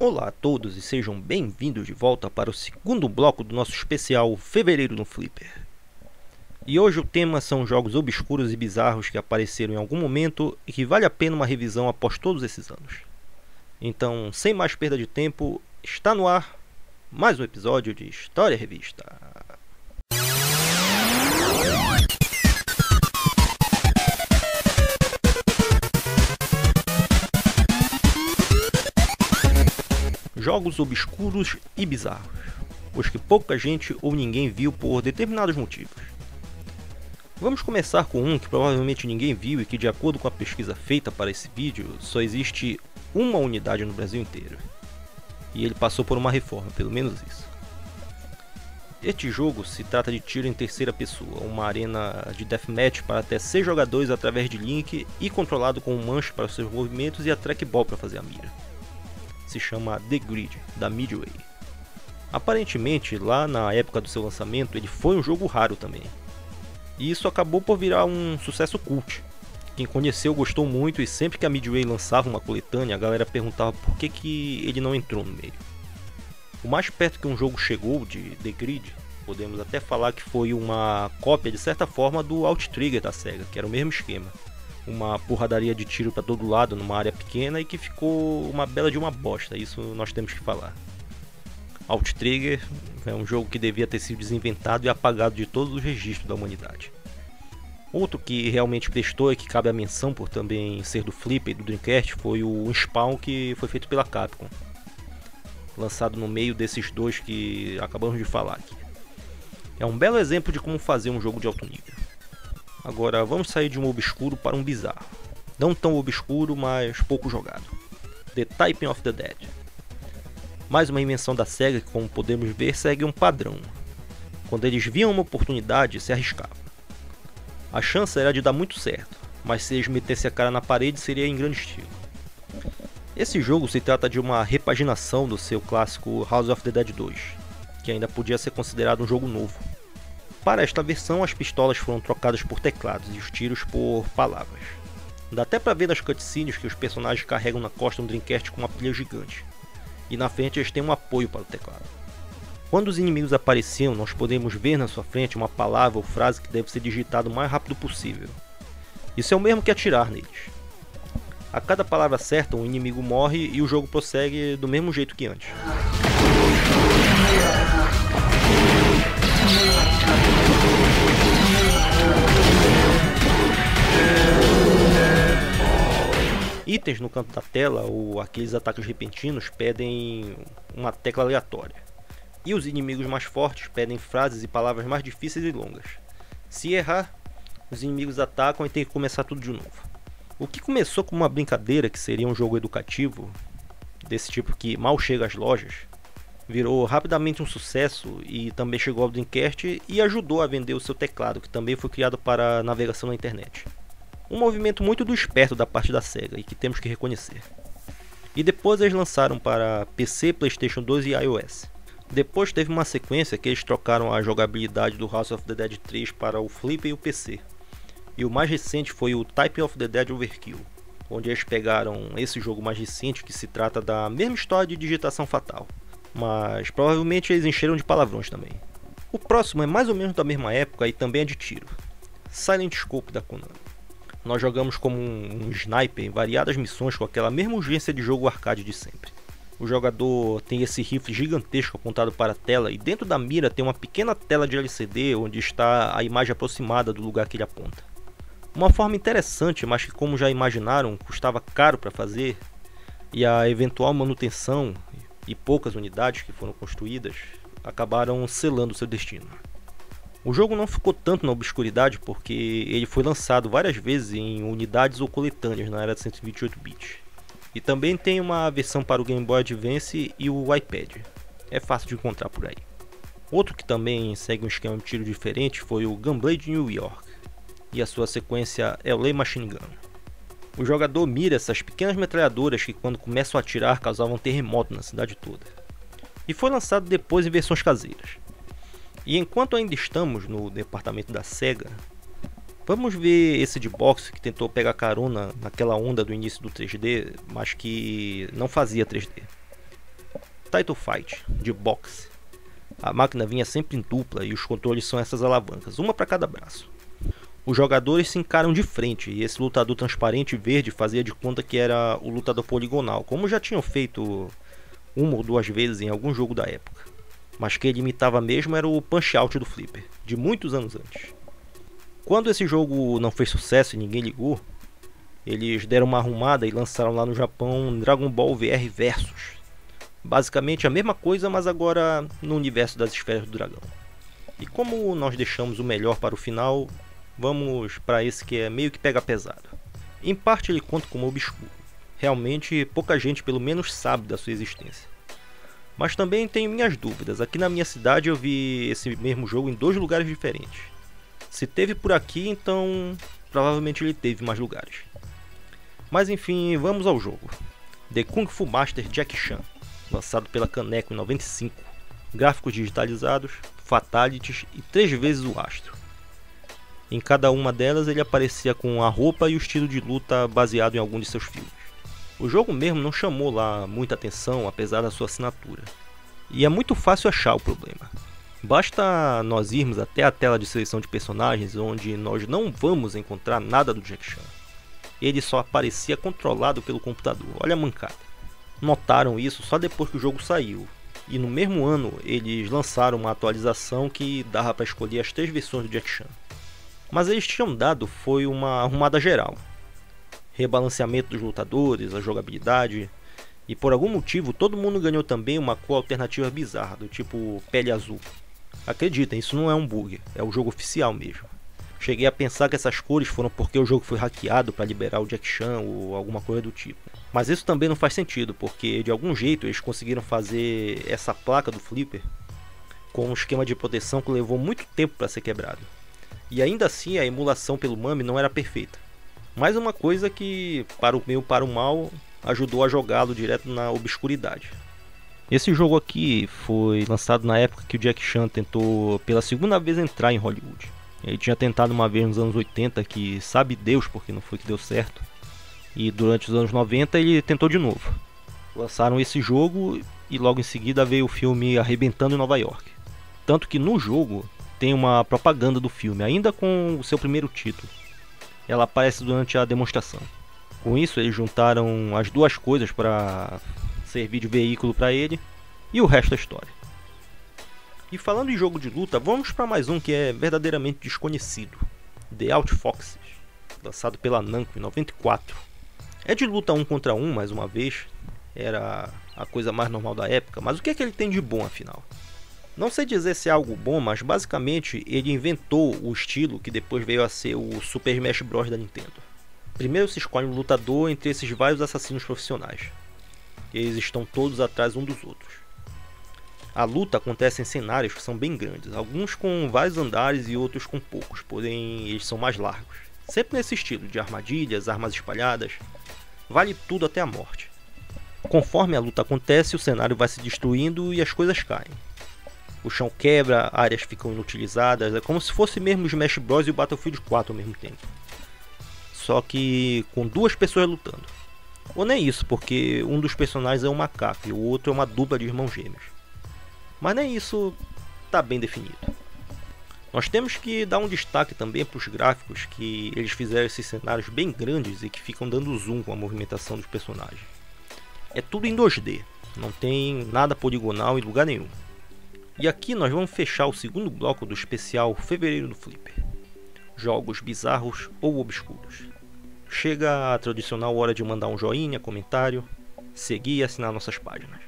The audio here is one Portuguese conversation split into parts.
Olá a todos e sejam bem-vindos de volta para o segundo bloco do nosso especial Fevereiro no Flipper. E hoje o tema são jogos obscuros e bizarros que apareceram em algum momento e que vale a pena uma revisão após todos esses anos. Então, sem mais perda de tempo, está no ar mais um episódio de História Revista. Jogos obscuros e bizarros, os que pouca gente ou ninguém viu por determinados motivos. Vamos começar com um que provavelmente ninguém viu e que, de acordo com a pesquisa feita para esse vídeo, só existe uma unidade no Brasil inteiro. E ele passou por uma reforma, pelo menos isso. Este jogo se trata de tiro em terceira pessoa, uma arena de deathmatch para até 6 jogadores através de link e controlado com um manche para os seus movimentos e a trackball para fazer a mira. Se chama The Grid, da Midway. Aparentemente, lá na época do seu lançamento, ele foi um jogo raro também. E isso acabou por virar um sucesso cult. Quem conheceu gostou muito e sempre que a Midway lançava uma coletânea, a galera perguntava por que ele não entrou no meio. O mais perto que um jogo chegou de The Grid, podemos até falar que foi uma cópia de certa forma do Outtrigger da Sega, que era o mesmo esquema. Uma porradaria de tiro para todo lado numa área pequena e que ficou uma bela de uma bosta, isso nós temos que falar. Outtrigger é um jogo que devia ter sido desinventado e apagado de todos os registros da humanidade. Outro que realmente prestou e que cabe a menção por também ser do Flipper e do Dreamcast foi o Spawn, que foi feito pela Capcom, lançado no meio desses dois que acabamos de falar aqui. É um belo exemplo de como fazer um jogo de alto nível. Agora vamos sair de um obscuro para um bizarro. Não tão obscuro, mas pouco jogado. The Typing of the Dead. Mais uma invenção da SEGA que, como podemos ver, segue um padrão. Quando eles viam uma oportunidade, se arriscavam. A chance era de dar muito certo, mas se eles metessem a cara na parede seria em grande estilo. Esse jogo se trata de uma repaginação do seu clássico House of the Dead 2, que ainda podia ser considerado um jogo novo. Para esta versão, as pistolas foram trocadas por teclados e os tiros por palavras. Dá até pra ver nas cutscenes que os personagens carregam na costa um Dreamcast com uma pilha gigante, e na frente eles têm um apoio para o teclado. Quando os inimigos apareciam, nós podemos ver na sua frente uma palavra ou frase que deve ser digitada o mais rápido possível. Isso é o mesmo que atirar neles. A cada palavra certa, um inimigo morre e o jogo prossegue do mesmo jeito que antes. Itens no canto da tela ou aqueles ataques repentinos pedem uma tecla aleatória. E os inimigos mais fortes pedem frases e palavras mais difíceis e longas. Se errar, os inimigos atacam e tem que começar tudo de novo. O que começou como uma brincadeira, que seria um jogo educativo, desse tipo que mal chega às lojas, virou rapidamente um sucesso e também chegou ao Dreamcast e ajudou a vender o seu teclado, que também foi criado para navegação na internet. Um movimento muito do esperto da parte da SEGA e que temos que reconhecer. E depois eles lançaram para PC, PlayStation 2 e iOS. Depois teve uma sequência que eles trocaram a jogabilidade do House of the Dead 3 para o Flipper e o PC. E o mais recente foi o Typing of the Dead Overkill, onde eles pegaram esse jogo mais recente que se trata da mesma história de digitação fatal, mas provavelmente eles encheram de palavrões também. O próximo é mais ou menos da mesma época e também é de tiro. Silent Scope da Konami. Nós jogamos como um sniper em variadas missões com aquela mesma urgência de jogo arcade de sempre. O jogador tem esse rifle gigantesco apontado para a tela e dentro da mira tem uma pequena tela de LCD onde está a imagem aproximada do lugar que ele aponta. Uma forma interessante, mas que, como já imaginaram, custava caro para fazer, e a eventual manutenção e poucas unidades que foram construídas acabaram selando seu destino. O jogo não ficou tanto na obscuridade porque ele foi lançado várias vezes em unidades ou coletâneas na era de 128 bits. E também tem uma versão para o Game Boy Advance e o iPad. É fácil de encontrar por aí. Outro que também segue um esquema de tiro diferente foi o Gunblade New York e a sua sequência LA Machine Gun. O jogador mira essas pequenas metralhadoras que, quando começam a atirar, causavam terremoto na cidade toda. E foi lançado depois em versões caseiras. E enquanto ainda estamos no departamento da SEGA, vamos ver esse de boxe que tentou pegar carona naquela onda do início do 3D, mas que não fazia 3D. Title Fight, de boxe. A máquina vinha sempre em dupla e os controles são essas alavancas, uma para cada braço. Os jogadores se encaram de frente e esse lutador transparente verde fazia de conta que era o lutador poligonal, como já tinham feito uma ou duas vezes em algum jogo da época. Mas quem ele imitava mesmo era o Punch-Out do Flipper, de muitos anos antes. Quando esse jogo não fez sucesso e ninguém ligou, eles deram uma arrumada e lançaram lá no Japão Dragon Ball VR Versus. Basicamente a mesma coisa, mas agora no universo das esferas do dragão. E como nós deixamos o melhor para o final, vamos para esse que é meio que pega pesado. Em parte ele conta como obscuro. Realmente pouca gente pelo menos sabe da sua existência. Mas também tenho minhas dúvidas. Aqui na minha cidade eu vi esse mesmo jogo em 2 lugares diferentes. Se teve por aqui, então provavelmente ele teve mais lugares. Mas enfim, vamos ao jogo. The Kung Fu Master Jack Chan, lançado pela Kaneko em 95. Gráficos digitalizados, fatalities e 3 vezes o astro. Em cada uma delas ele aparecia com a roupa e o estilo de luta baseado em algum de seus filmes. O jogo mesmo não chamou lá muita atenção, apesar da sua assinatura. E é muito fácil achar o problema. Basta nós irmos até a tela de seleção de personagens, onde nós não vamos encontrar nada do Jack Chan. Ele só aparecia controlado pelo computador, olha a mancada. Notaram isso só depois que o jogo saiu, e no mesmo ano eles lançaram uma atualização que dava para escolher as 3 versões do Jack Chan. Mas eles tinham dado foi uma arrumada geral. Rebalanceamento dos lutadores, a jogabilidade, e por algum motivo todo mundo ganhou também uma cor alternativa bizarra, do tipo pele azul. Acreditem, isso não é um bug, é o jogo oficial mesmo. Cheguei a pensar que essas cores foram porque o jogo foi hackeado para liberar o Jack Chan ou alguma coisa do tipo. Mas isso também não faz sentido, porque de algum jeito eles conseguiram fazer essa placa do Flipper com um esquema de proteção que levou muito tempo para ser quebrado. E ainda assim a emulação pelo MAME não era perfeita. Mais uma coisa que, para o bem ou para o mal, ajudou a jogá-lo direto na obscuridade. Esse jogo aqui foi lançado na época que o Jack Chan tentou pela segunda vez entrar em Hollywood. Ele tinha tentado uma vez nos anos 80, que sabe Deus porque não foi que deu certo. E durante os anos 90 ele tentou de novo. Lançaram esse jogo e logo em seguida veio o filme Arrebentando em Nova York. Tanto que no jogo tem uma propaganda do filme, ainda com o seu primeiro título. Ela aparece durante a demonstração. Com isso eles juntaram as duas coisas para servir de veículo para ele, e o resto é história. E falando em jogo de luta, vamos para mais um que é verdadeiramente desconhecido, The Outfoxes, lançado pela Namco em 94. É de luta 1 contra 1 mais uma vez, era a coisa mais normal da época, mas o que é que ele tem de bom afinal? Não sei dizer se é algo bom, mas basicamente ele inventou o estilo que depois veio a ser o Super Smash Bros da Nintendo. Primeiro se escolhe um lutador entre esses vários assassinos profissionais. Eles estão todos atrás um dos outros. A luta acontece em cenários que são bem grandes, alguns com vários andares e outros com poucos, porém eles são mais largos. Sempre nesse estilo de armadilhas, armas espalhadas, vale tudo até a morte. Conforme a luta acontece, o cenário vai se destruindo e as coisas caem. O chão quebra, áreas ficam inutilizadas, é como se fosse mesmo o Smash Bros e o Battlefield 4 ao mesmo tempo. Só que com 2 pessoas lutando. Ou nem isso, porque um dos personagens é um macaco e o outro é uma dupla de irmãos gêmeos. Mas nem isso está bem definido. Nós temos que dar um destaque também para os gráficos, que eles fizeram esses cenários bem grandes e que ficam dando zoom com a movimentação dos personagens. É tudo em 2D, não tem nada poligonal em lugar nenhum. E aqui nós vamos fechar o segundo bloco do especial Fevereiro do Flipper. Jogos bizarros ou obscuros. Chega a tradicional hora de mandar um joinha, comentário, seguir e assinar nossas páginas.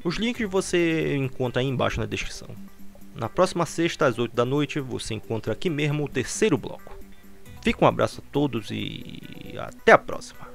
Os links você encontra aí embaixo na descrição. Na próxima sexta às 8 da noite você encontra aqui mesmo o terceiro bloco. Fica um abraço a todos e até a próxima.